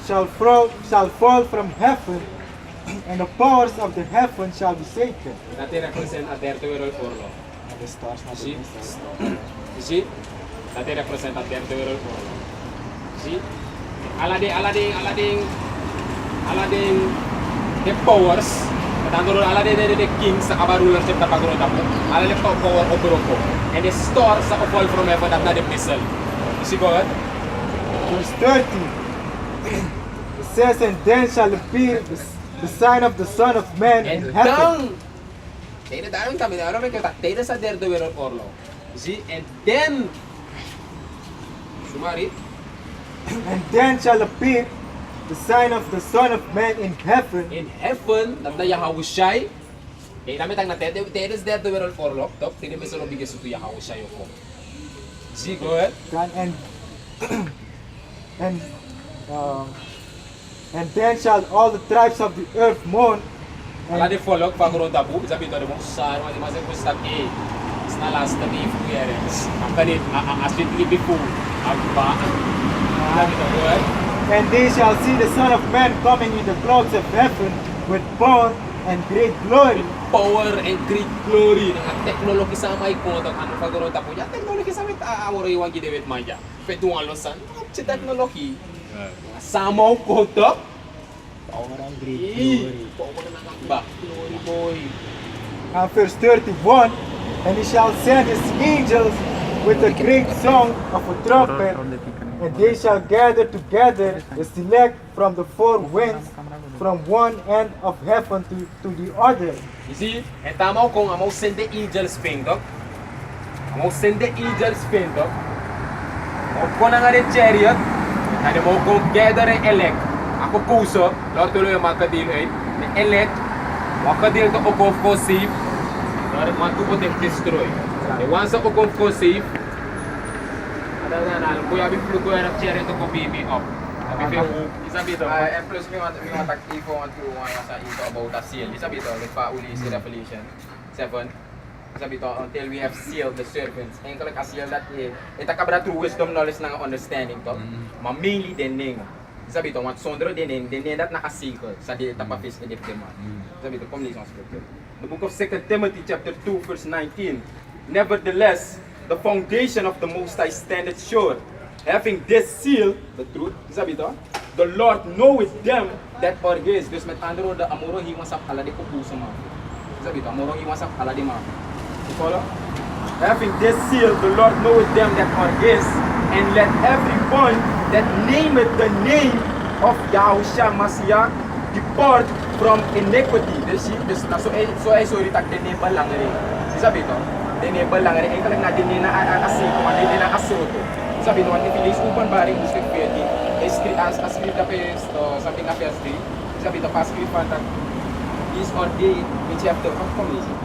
shall fall from heaven, and the powers of the heaven shall be shaken. Dat represent a derde wereldoorlog. The stars not Zie? the Zie? Dat represent a derde wereldoorlog. Zie? Aladdin, the powers, the kings, the rulers of the Pagodapo, all the power of Morocco, and the stars that fall from heaven that not the missile. You see God? Verse 30. It says, and then shall appear the sign of the Son of Man in heaven. Daarom dat tijdens de derde wereldoorlog. Zie, en dan, Sumari, And then shall appear the sign of the Son of Man in heaven. in heaven, dat na Yahushai, damit ang natin, tijdens de derde wereldoorlog, top, tijdens may sunod bigay sa Yahushai ko. Zie, go ahead. And and then shall all the tribes of the earth mourn. Ala de follow pagro tabu, sabi to mo sa ano di mas gusto eh. Sa last na beef ko yan. Ang kanit aslit ni bifu. Agba. Sabi to go ahead. And they shall see the Son of Man coming in the clouds of heaven with power and great glory. Power and great glory ng teknologi sa may ko to ano pagro tabu. Ya teknologi sa may amoro iwan gidewet maya. Petu alosan, sa teknologi. Sama ko to. Power and great glory. Power ng agba. Glory boy. Verse 31. And he shall send his angels with a great song of a trumpet, and they shall gather together the select from the four winds, from one end of heaven to the other. You see, and tama kung amo send the angels pindok. Amo send the angels pindok. O kung nga rin chariot, and mo kung gather and elect. Ako puso, Lord tuloy yung makadil ay, elect, makadil to of course save, Lord want to put them destroy. And once ako kung save, kuya biflu ko yung chariot ko baby up. Isabi to. And plus we want to sa ito about the seal. Isabi to, nagpauli si Revelation 7. Isabi to, until we have sealed the serpents. Ngayon ka seal that itakabra through wisdom, knowledge, ng understanding to. Mainly dening. Isabi to, wat sondro dening that nakaseal sa di tapapis edip dema. Isabi to, pumlis ang scripture. The book of 2 Timothy chapter 2 verse 19. Nevertheless, the foundation of the Most High standeth sure, having this seal, the truth, sabi to, the Lord knoweth them that are His. Dus met andere woorden, amoro hiwasap alade ko puso mo. Sabi to, amoro hiwasap alade mo. You follow? Having this seal, the Lord knoweth them that are His, and let everyone that nameth the name of Yahushua Mashiach depart from iniquity. Dus na so ay sorry tag denebal lang rin. Sabi to, denebal lang rin. Ay kalang na din na asiko, din na asoto. Sabi no, if it is open baring district pwede, as script appears to something appears to, sabi to past script that is or day which have the confirmation.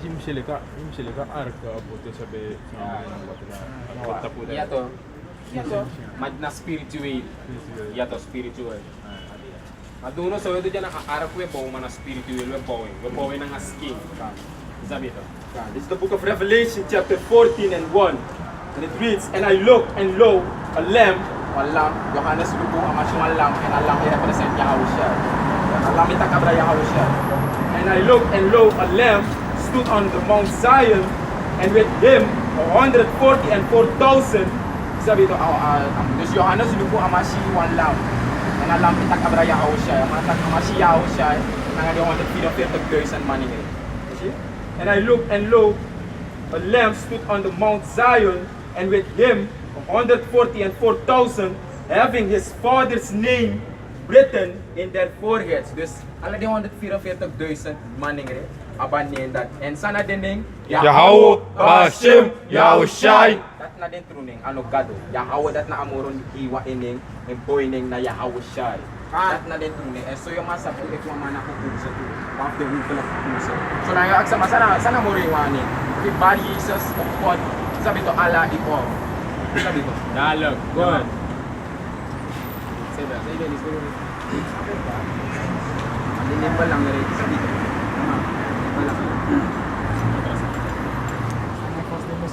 Mshilika arka apote sabi sa Yato, madna spiritual. Yato spiritual. Aduno so ito dyan ang arap we po man spiritual we po ng skin. Sabi to. This is the book of Revelation chapter 14 and 1. And it reads, and I looked and lo, a lamb, Johannes lupo ang asyong lamb, and a lamb represent Yahushua. A lamb itakabra Yahushua. And I looked and lo, a lamb stood on the Mount Zion, and with him 144,000. Sabi to, dus Johannes lupo ang asyong lamb. And a lamb itakabra Yahushua. Ang asyong Yahushua, nang di 150,000 money. And I looked and lo, a lamb stood on the Mount Zion, and with him 144,000, having his father's name written in their foreheads. Dus alle die 144,000 manning abanin dat. En sana dining Yahweh Hashem Yahushai. Dat na din truning ano gado. Yahweh dat na amuron iwa ining boyning na Yahushai. Dat na din truning. So yung masa po ito man ako sa to. Of the people of Puso. So nangyaak sa sana mo rin wani. If body Jesus of God, sabi to Allah ikaw. Sabi to. Dialogue. Good. Say that. Say that. Sabi ba? Andinin pa lang rin. Sabi to.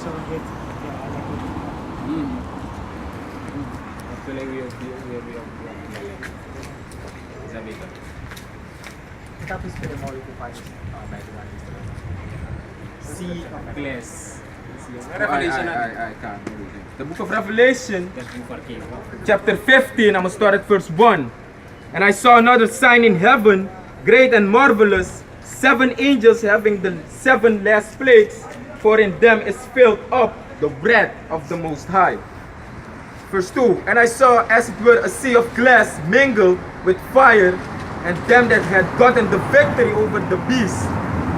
surrogate. Actually, we have Zabito. Tapos pwede mo ulit pa Sea of Glass. Revelation. I can't. The book of Revelation, chapter 15, I'm going to start at verse 1. And I saw another sign in heaven, great and marvelous, 7 angels having the 7 last plagues, for in them is filled up the breath of the Most High. Verse 2, and I saw as it were a sea of glass mingled with fire, and them that had gotten the victory over the beast.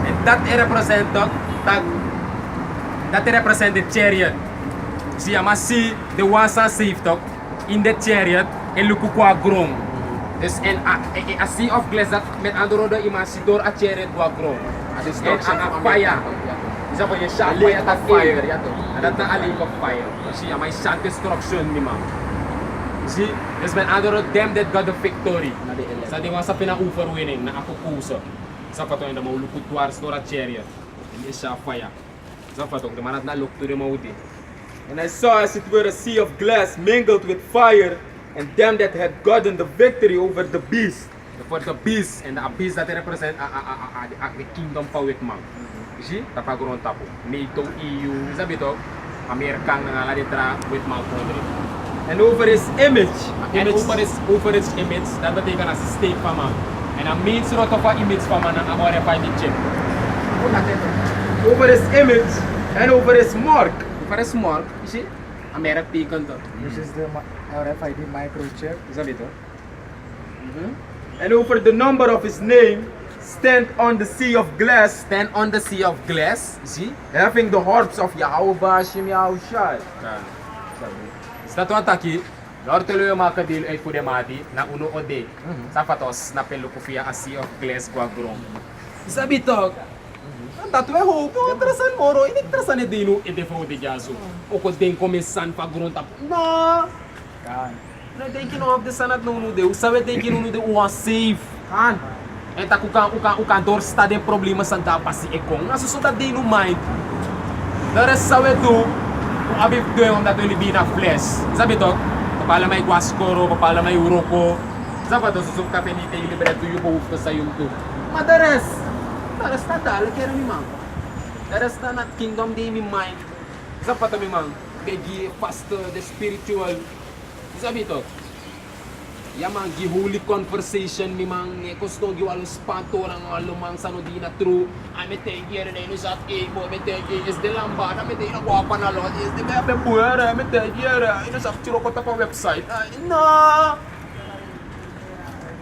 And that represent the chariot. Siya masi the ones are saved in the chariot and luku kwa grong. Dus en a sea of glass dat met andere woorden imasi door a chariot kwa grong. Destruction En a from fire. America. Isa po yung shot A lake fire of fire, yato. En dat na a lake of fire. Siya may shot destruction ni ma'am. See, dus met andere woorden them that got the victory. Sa di sa pinang-overwinning na ako puso. Sa pato yung maulukot towards door a chariot. And siya fire. Sa pato, the manat na look to the mouth. And I saw as it were a sea of glass mingled with fire, and them that had gotten the victory over the beast. For the beast, and the beast that represent the kingdom pa with man. You see? Tapaguron tapo. NATO, EU, sabi to, Amerikang nangaladitra with man. And over his image, and over his image, that betekent as a state pa man. And a main sort of a image pa man ang amorified chip. Over his image, and over his mark. Over his mark, you see? American to. This is the RFID microchip. Sabi to. And over the number of his name, stand on the sea of glass. Stand on the sea of glass, you see? Having the harps of Yahweh Hashem Yahushai. Sa to ataki, lor tuloy yung mga kadil ay pudemati na uno o de. Sa patos na pelukufia a sea of glass kwa grong. Sabi to, ang tatwe ho, yung trasan moro, initrasan ni Dino, idefo di jaso. O kung din komisan pag grong tap, no! Na den ki no of the sanat no no de, sabe den ki no no de o safe. Han. Eta kuka dor sta de problema sa da pasi ekong. Naso so da de no mind. Dara sabe do kung abi do yung dato ni bina flesh. Sabi to, papala may guaskoro, papala may uroko. Sabi to susuk ka penite libre to yung buhuf to sa yung to. Madares. Daras ta dal kaya mi mang. Daras ta not kingdom de mi mind. Sabi to mi mang. Begi faster the spiritual. Sabi to, yamang gihuli conversation mi mang gusto giwalo spanto lang lumang sa no di na true. I me take here na ino sa mo me take is de lamba na me take na guapa na lot is de bebe buera me take here ino sa chiro ko ta pa website. No.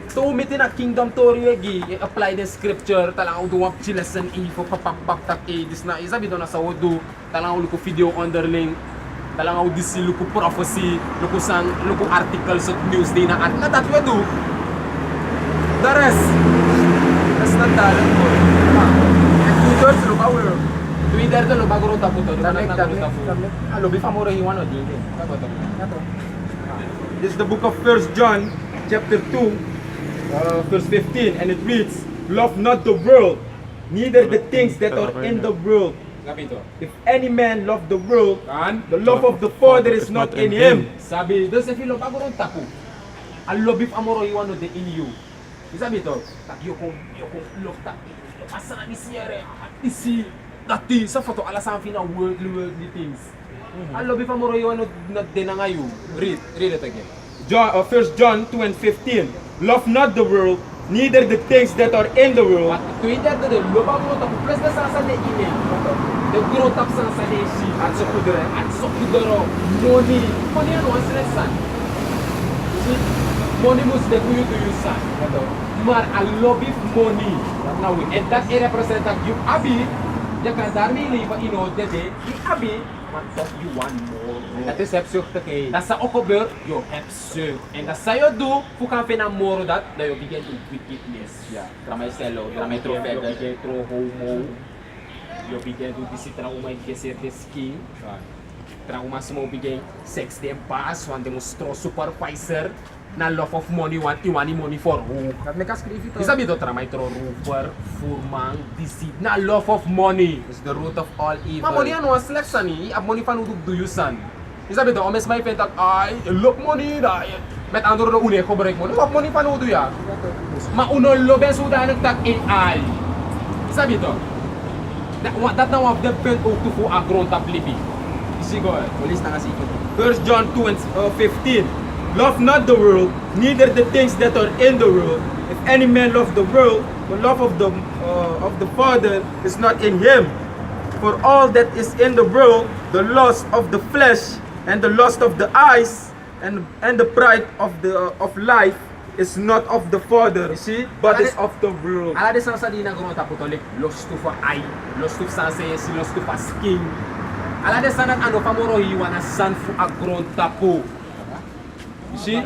So umiti na kingdom story gi apply the scripture talang uduwap chi lesson info papakpak tak dis na isabi do na sa wodu talang ulo ko video underling talang ako disi luku prophecy, luku articles of news day na at natatwa do. The rest. That's not dalan ko. And Twitter sa lupa wala. Twitter sa lupa ko tapo to. Lobi fa mo rahiwan o din. This is the book of 1 John chapter 2 verse 15 and it reads, love not the world, neither the things that are in the world. If any man love the world, the love of the Father is not in him. Sabi, doon sa filo pag ron tapo. Ang lobif amoro iwano de in you. Sabi to, tak yokong love tak. Asa na ni siyere, isi dati sa foto ala sa fina worldly things. Ang lobif amoro iwano na de na ngayon. Read it again. 1 John 2 and 15. Love not the world, neither the things that are in the world. Twitter to the love amoro tapo plus na sa de ine. The growth up sa nesi at so kudero money ano ang sinasan money must de kuyu to you san mar I love it money now and that represent you abi ya kan darmi liba ino de you abi want talk you want more that is absurd okay that's sa okober you absurd and that's sa you do fuka fena more that you begin to wickedness Tramay selo, tramay trofeo, begin to homo. Eu begin to visit uma igreja de ski, para uma small begin sex de paz, onde mostrou supervisor, na love of money want iwani money for who. Dat me kan schrijven toch? Isa bito tramay tro rover, furmang, deceit, na love of money. It's the root of all evil. Maar money ano slecht san ni, ab money van uduk do you san. Isa bito omes may pentak ay love money da. Met andro no une ko break mo. Love money van udu ya. Ma uno lo ben suda nagtak AI. Isa bito. Dat na of the pen ook to fu agron tap libi. Isi go. Police na kasi ito. 1 John 2 and 15. Love not the world, neither the things that are in the world. If any man love the world, the love of the Father is not in him. For all that is in the world, the lust of the flesh and the lust of the eyes and the pride of life is not of the Father, You see? but is of the world. Ala de san sa di na gron tap to like lost to for eye, lost to san say si lost to for skin. Ala de san ano fa moro hiwana san fu agron tapo. You see?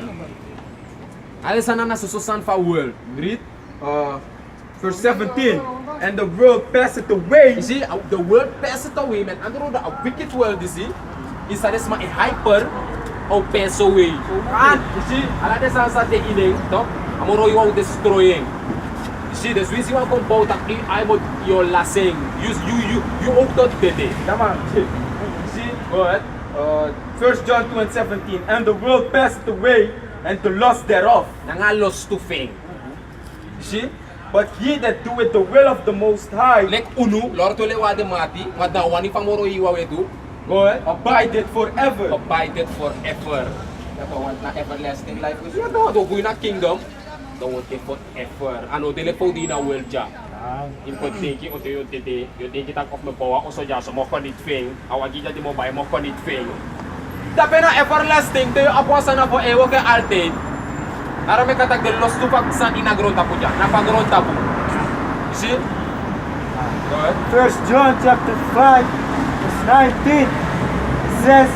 Ala san na so san fa world. Read. Verse 17. And the world passeth away. You see, the world passed away, man. Andro the wicked world, you see? Isa des ma hyper o pass away. And you see, ala de san sa de ining to, amoro yo destroying. You see, the Swiss you come about that I would your lasting. You ook tot dede. Tama. You see? Go ahead. 1 John 2 and 17. And the world passeth away, and the lust thereof. Nga lost to fame. You see? But he that doeth the will of the Most High, Like unu, lor to le wade mati, wad na wani fa moro iwa wedu, go ahead, abideth forever. abided forever. Dat we want na everlasting life. Yeah, do go na kingdom. Don't want it forever. Ano dele po di na world ja. Importante o yo tete tak of me bawa o so ja so mo konit feng. Awagi ja di mo bay mo konit feng. Tapi na everlasting to yo apwasa na po ewo ke altin. Ara me katag de los tupak san inagron tapo ja. Napagron tapo. You see? Go ahead. 1 John chapter 5, verse 19 says,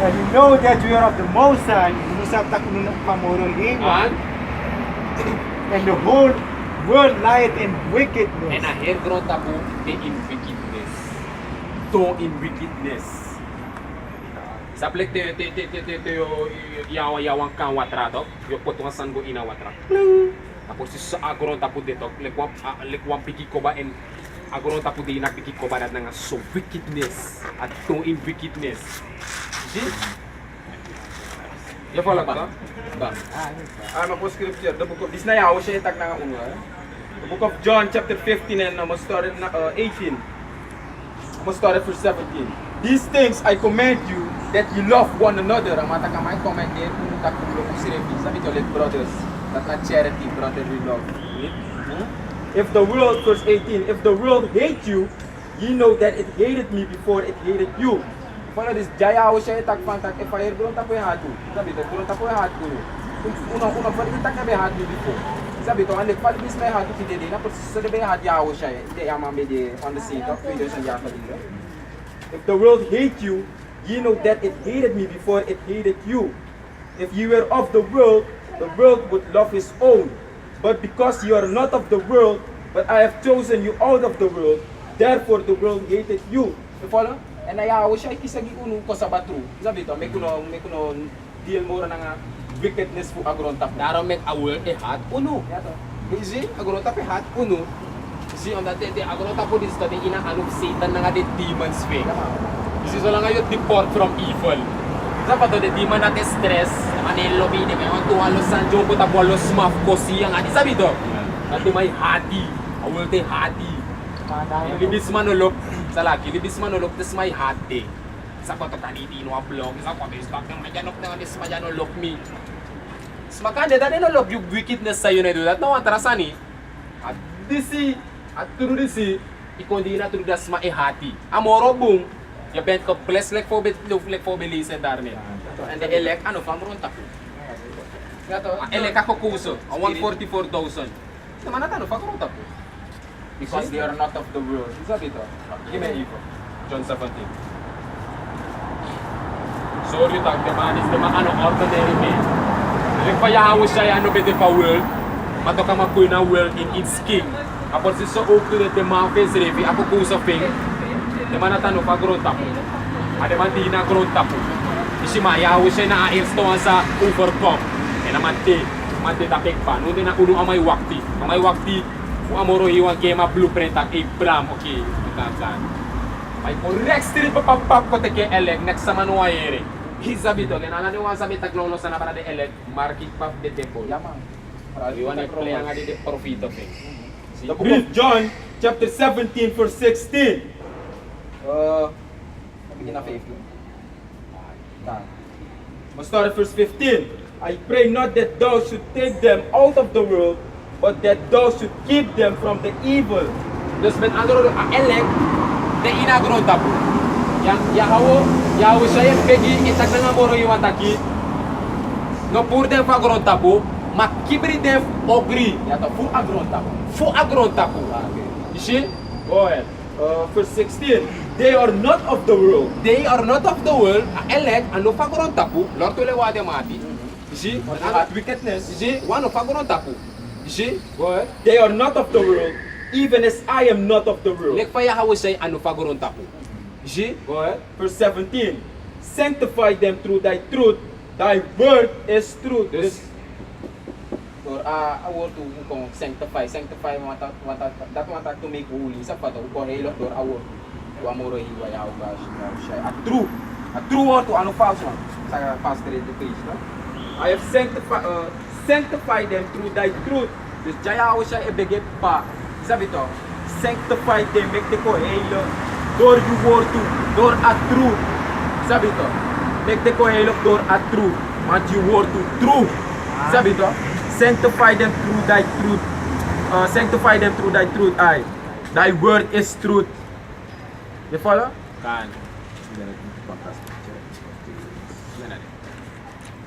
and you know that we are of the Most High, and the whole world lieth in wickedness. En a her gron tapo de in wickedness. To in wickedness. Sa plek te yawan kan watra to, yo potong san go ina watra. Tapos sa agron tapo dito, lekwam piki ko ba en agron tapo di na piki ko ba na nga so wickedness at to in wickedness. See? Ya fala ba? Ba. I'm a scripture. The book of this na yawo siya itak na nga uno. The book of John chapter 15 and I'm start at 18. I'm start at verse 17. These things I command you, that you love one another. Ang mata ka may comment din kung takulo ko si Revi. Sabi to like brothers. That not charity, brotherly love. If the world, verse 18, if the world hate you, ye know that it hated me before it hated you. Follow this, jaya ako siya itak pantak. If I gulong tapo yung hatu. Sabi to, gulong tapo yung hatu. Unang balik itak na may hatu before. Sabi to, alik pala bis may hatu kiti din. Tapos sa may hatu yawo siya eh. Hindi yung mamili on the seat of video siya yata dito. If the world hate you, ye know that it hated me before it hated you. If ye were of the world would love his own. But because you are not of the world, but I have chosen you out of the world, therefore the world hated you. You follow? And ayaw siya ikisagi uno ko sa batru. Sabi to, may kuno deal mo ra nga wickedness po agron tap. Daro mek a world e hat uno. Yato. Easy, agron tap e hat uno. See on that day agron tap po dis to de ina anong Satan na nga de demons fe. This is lang ngayon deport from evil. Sa pa to de demon natin stress, manelo bini may on tuwa los sanjo ko tapo los maf ko siya nga di sabi to. Ati may hati, a world e hati. Libis manolok sa laki, libis manolok des may hati. Sa pa to tanitino a blog, sa pa to stock ng majanok na des majanolok mi. Smakande dati no love you wickedness sa yun na do that no antrasani. At disi at turu disi ikondi na turu das ma hati. Amoro bung ya bent ko bless like for belise darne. And the elect ano pamron tapo. Yato. Elect ako kuso, 144,000. Naman na tano pagkaroon tapo. Because they are not of the world. Sabi to. Give me info. John 17. Sorry tag the man is the ano ordinary man. Nagpayahaw siya ano bede pa world. Mato ka makuy na world in its king. Kapag si so okay the man face revi ako kusa fing. The man na tano pagkaroon tapo. Ade man di na karoon tapo. Isi mayahaw siya na ails to sa overcome. And na mante tapik pa. Nung din na uno amay wakti. Amay wakti, kung amoro hiwang kema blueprint ak Abraham, okay, kan. May correct street papapap ko teke elek next sa manuwa ere. Hisabi to, kaya nalani wang sabi taglolo sa napara de elek, market pap de tempo. Yaman. Iwan ay play nga di de profito fe. The book of John, chapter 17, verse 16. Begin na 15. Let's start at verse 15. I pray not that thou should take them out of the world, but that thou should keep them from the evil. Dus met andere woorden, elek de inagro tapu. Yahawo saya pegi itak na moro iwan taki. No pur dem fa gron tapu, makibri dem ogri. Ya to fu agron tapu. Fu agron tapu. You see? Go ahead. Verse 16. They are not of the world. They are not of the world. Elek ano fa gron tapu. Lord tole wade mati. You see? Wickedness. You see? One of fa gron tapu. You see? Go ahead. They are not of the world, even as I am not of the world. Lek pa yahawo say ano fa gron tapu. You see? Go ahead. Verse 17. Sanctify them through thy truth. Thy word is truth. Dus Or award to kung sanctify that want to make holy sa pato ko helo or award to amoro hiwa yaw ba siya a true word to ano false one sa pastor education, no? I have sanctified them through thy truth. Dus jaya siya ebege pa sabi to Sanctify them, make the ko halo. Door you word to, door a true. Sabi to, make the ko halo, door a true. Want you word to true. Sabi to, sanctify them through thy truth. Sanctify them through thy truth. Thy word is truth. You follow? kan.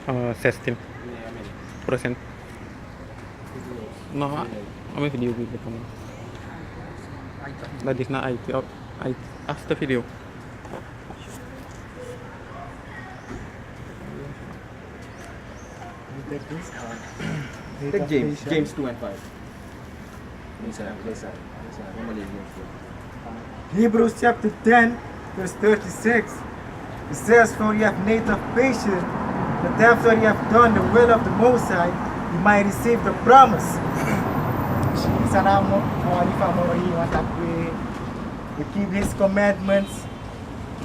16%. No, kami video gitu kamu. Tadi na IT after video. take James 2 and 5. Listen. Hebrews chapter 10, verse 36. It says, for you have need of patience, that after you have done the will of the Most High, you might receive the promise. Sana mo alifa mo we keep His commandments.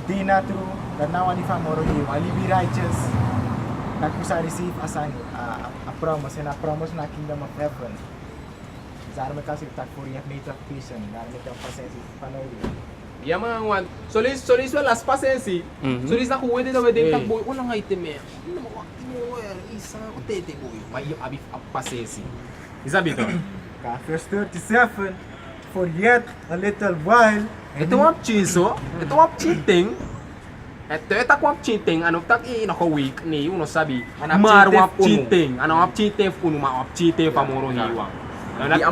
Di na true. That now alifa mo we be righteous. That we shall receive as a promise, and a promise na kingdom of heaven. Sana may kasi tak for you have need of patience. Sana may kapasensya panoy. Ya mga wan. Solis las pasensi. Solis na kuwede na wede tak boy. Wala nga item eh. Isa ko tete boy. May abi pasensi. Isabi to. Verse 37. For yet a little while. Ito ang chiso. Ito ang cheating. Ito ang cheating. Ano tak inako week ni uno sabi. Marwa cheating. Ano ang cheating uno ma cheating pamoro hiwang.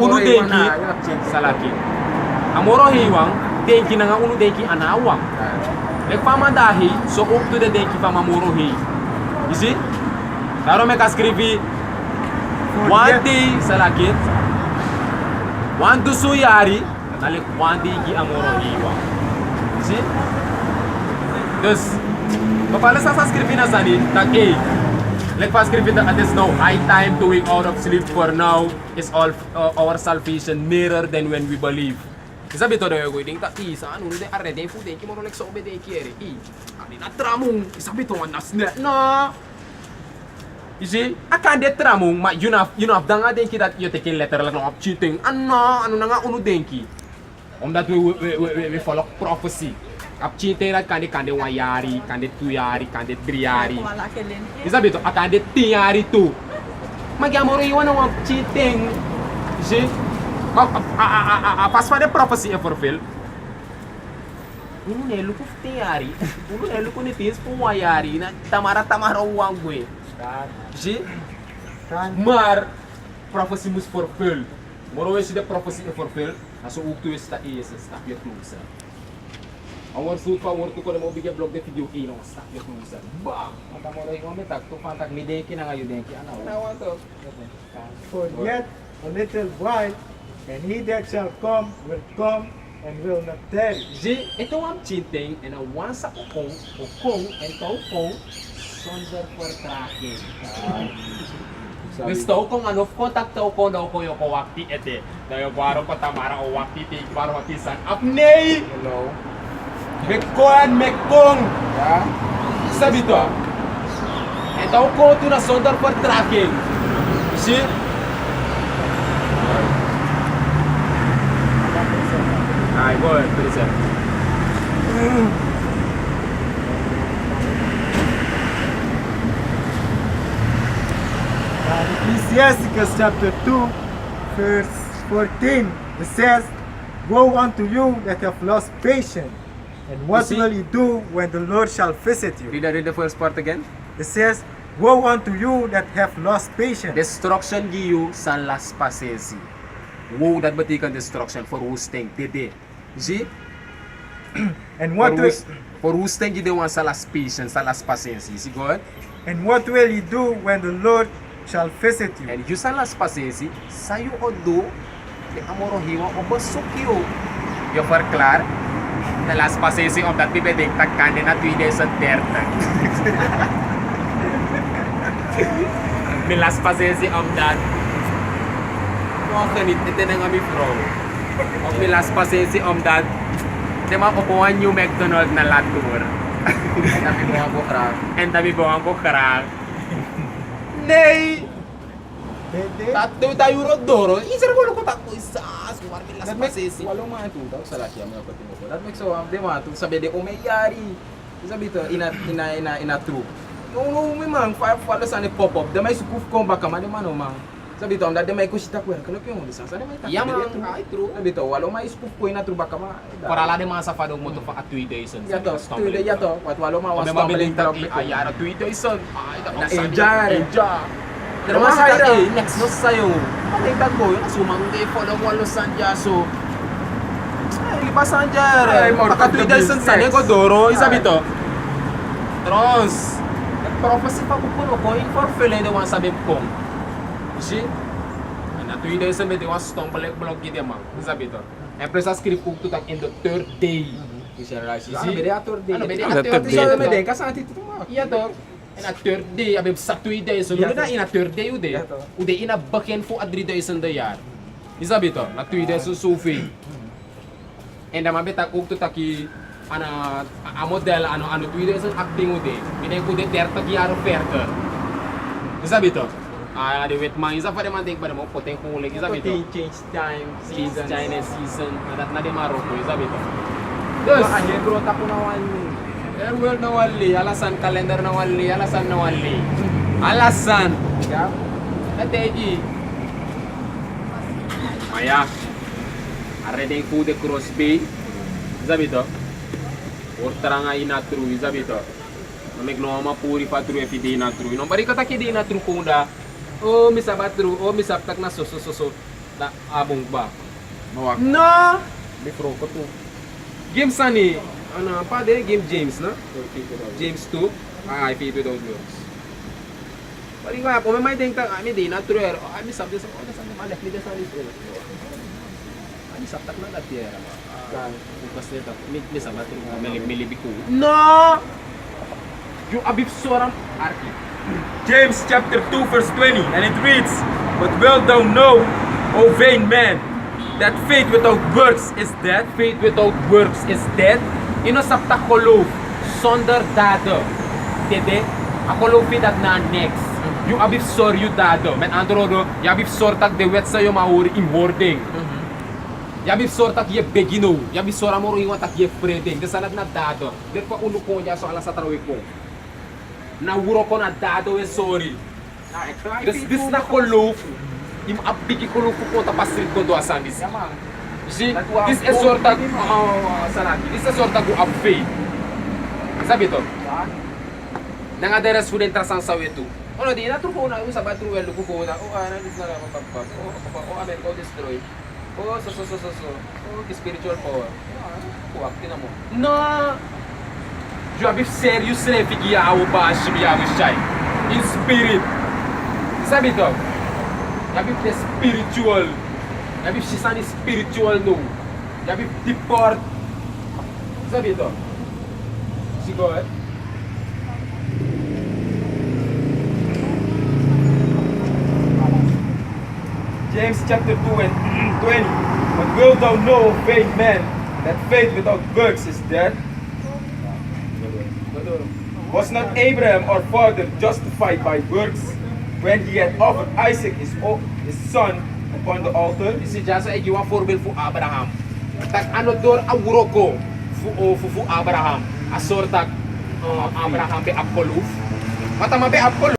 Uno denki salaki. Amoro hiwang denki na nga uno denki anawang. Nagpamadahi so up to the denki pamamoro hi. You see? Taro me kascrivi one day salaki. One do suyari, nalik one day ki amoro hiwa. See? Dus, papala sa scriptin na sani, tag A. Like pa scriptin na there's no high time to wake out of sleep for now is all our salvation nearer than when we believe. Sabi to daw ko ding ta isa ano de arre de fu de ki mo like so obede ki ere. Ani na tramong, sabi to nas na. You see, akan de tramong ma you have danga denki that you taking letter lang of cheating. Ano na nga uno denki. Omdat we follow prophecy. Ap cheating rat kan de wayari, kan de tuyari, kan de driari. Isa bito akan de tiari tu. Magyamoro iwan ng cheating. You see? Pas pa de prophecy e fulfill. Uno ne luku tiari. Uno ne luku ni tis pu wayari na tamara wangwe. See? Maar prophecy must fulfill. Moro we see the prophecy fulfill. Naso ukto is ta is stop your closer. Awar suit pa work ko na mo bigyan blog de video no stop your closer. Bam. Mata mo rin kami tak to pantak mi denki na ngayon denki ano. Nawa to. For yet a little while, and he that shall come will come and will not tarry. J ito ang cheating and a once sa ukong and kong sonder for tracking. Gusto ko ano kontakto ko daw ko yung wakti ete. Dayo baro ko tamara o wakti ti baro tisan. Apney. Hello. Mekon mekong. Yeah. Sabi to. Ito ko to na sondar for tracking. See? Ay, go ahead, please. Ecclesiasticus chapter 2, verse 14, it says, "Woe unto you that have lost patience, and what You see? will you do when the Lord shall visit you?" Read the first part again. It says, "Woe unto you that have lost patience." Destruction giyu sa las pasesi. Woe dat betekent destruction, verwoesting, dede. Zie? And what will, Verwoesting je de wan sa las patience, sa las pasensi. See God? and what will you do when the Lord shall visit you? En you sa las pasensi, sa you odo, de amorohiwa o besok you. Je verklaar, de las pasensi omdat die bedenkt dat kan na 2030. De las pasensi omdat mogen niet, ito na nga mi vrouw. Of de las pasensi omdat de makukuha New McDonald na latour. Tapi mo ako krag. En tabi buwan ko karang. Nee! Tato tayo rodoro. Isar ko ko takbo isas. Kumar bilas That makes pasesi. walo mga tudaw sa lakya mga patino ko. That makes so de mga tu sabi de umeyari. Sabi to ina true. No memang falo sa ni pop up. De may sukuf ko baka man de mano mang. Sabi to amda de may kusita ko. Kano yung di sa de may Yeah, man. Ay, true. Sabi to walo may sukuf ko ina true baka ma. Para la de mga safado mo to fa at 2 days. Yato, tuloy yato. Wat walo ma was Kami mabiling tumbling tak ayara 2 days. Ay, Na enjoy. Pero mas next no sayo. Patingtag ko yung sumangge follow mo Los Angeles. Ay, iba sa Anjar. Ay, more Paka 2 days contributions. sa ko doro, isabi to. Trons. Prophecy pa ko ko in for feeling the one sabi ko. See? Na 2 days sa me de was stumble blog gid man. Isabi to. Empresa script ko to tak in the third day. Kisha rice. Ano, Bede ator de. Ano, bede ator ator de. de. Bede kasati to ma. Iya to. En a third day, abib sa 2 days. So, na in a third day ude. Ja, toch. Ude in a bakken voor a 3 days in de jaar. Isabi to, na 2 days so Sophie. En dan mabita ook to taki a model ano 2 days acting ude. Bine ko de 30 jaar verder. Isabi to. De wet man isa pa de man denk ba mo poteng ko ulit isabi to. Change time, Season, Chinese season, na de Maroko isabi to. Dus, aja bro tako na wali. Airworld na wali, alasan kalendar na wali, alasan na wali. Alasan. Ya. Ateji. Maya. Arredeng food de cross bay. Zabito. Ortaranga inatru, zabito. Namek no ama puri patru e fidi inatru. Non bari kata kidi inatru kunda. Oh, misa batru, oh misa tak na so. Da abong ba. Mawak. No. Bifro ko to. Game sani. Ano pa de game James na? James 2. I feel without words. Bari nga po may ding tang ami di na truer. Ami sabde sa oda sa malak ni sa litre. Ami sabtak na latiera. Kan bukas nito. Mi sa batru milibiku. No! You abib soram arki. James chapter 2 verse 20, and it reads, "But well thou know, O vain man, that faith without works is dead." Faith without works is dead. Ino sabtak kolov sonder dado. Tede akolov dat na next. You abib sor you dado. Men androdo, you abib sor tak de wet sa yo mauri in wording. Yabi sorta ki begino, yabi sora moro iwa tak ye freding, de sanad na dado. De pa ulo ko ya so ala sa trawe ko. Na wuro ko na dado e sorry. This na kolo. Im abigi kolo ko ta pasrit ko do asandis. Si this is sorta sanaki. This is sorta go up faith. Sabi to. Nang aderes fu den trasan sa wetu. Ono di na tru ko na sa batru wel ko na. O ana dis na mapapap. O amen ko destroy. Oh, so. Oh, spiritual power. Kuwak, tinan mo. No! Jobi serious na figi awo ba shibiya mo siya. In spirit. Sabi to. Yabi the spiritual. Yabi siya ni spiritual no. Yabi deport. Sabi to. Sigod. James chapter 2 and 20. But wilt thou know, vain man, that faith without works is dead? Was not Abraham our father justified by works when he had offered Isaac his son upon the altar? Isi jasa ay giwa voorbeeld voor Abraham. Tak ano door awuroko fu Abraham. Asor tak Abraham be apoluf. Mata mabe apoluf.